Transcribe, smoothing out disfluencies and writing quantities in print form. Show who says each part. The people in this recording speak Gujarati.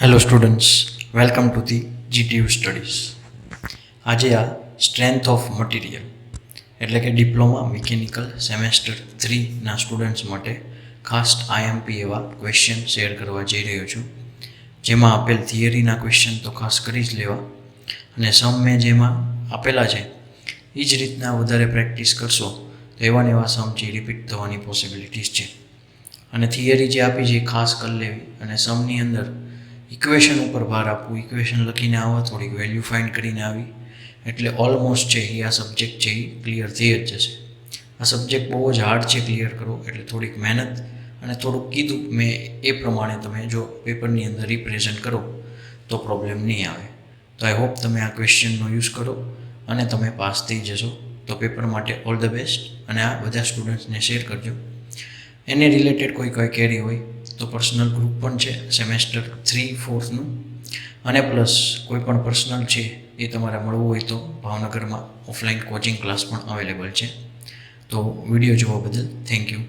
Speaker 1: Hello students, welcome to the GTU studies. આજે આ સ્ટ્રેન્થ ઓફ મટીરિયલ એટલે કે ડિપ્લોમા મિકેનિકલ સેમેસ્ટર 3ના સ્ટુડન્ટ્સ માટે ખાસ IMP એવા ક્વેશ્ચન શેર કરવા જઈ રહ્યો છું, જેમાં આપેલ થિયરીના ક્વેશ્ચન તો ખાસ કરી જ લેવા, અને સમ મેં જેમાં આપેલા છે એ જ રીતના વધારે પ્રેક્ટિસ કરશો તો એવા ને એવા સમ જે રિપીટ થવાની પોસિબિલિટીઝ છે. અને થિયરી જે આપી છે એ ખાસ કરી લેવી, અને સમની અંદર ઇક્વેશન ઉપર ભાર આપવું, ઇક્વેશન લખીને આવવા, થોડીક વેલ્યુ ફાઇન્ડ કરીને આવી, એટલે ઓલમોસ્ટ છે એ આ સબ્જેક્ટ છે એ ક્લિયર થઈ જ જશે. આ સબ્જેક્ટ બહુ જ હાર્ડ છે ક્લિયર કરો, એટલે થોડીક મહેનત અને થોડુંક કીધું મેં એ પ્રમાણે તમે જો પેપરની અંદર રિપ્રેઝન્ટ કરો તો પ્રોબ્લેમ નહીં આવે. તો આઈ હોપ તમે આ ક્વેશ્ચનનો યુઝ કરો અને તમે પાસ થઈ જશો. તો પેપર માટે ઓલ ધ બેસ્ટ, અને આ બધા સ્ટુડન્ટ્સને શેર કરજો. એને રિલેટેડ કોઈ ક્વેરી હોય તો પર્સનલ ગ્રુપ પણ છે સેમેસ્ટર 3-4નું, અને પ્લસ કોઈ પણ પર્સનલ છે એ તમારે મળવું હોય તો ભાવનગરમાં ઓફલાઈન કોચિંગ ક્લાસ પણ અવેલેબલ છે. તો વિડીયો જોવા બદલ થેન્ક યુ.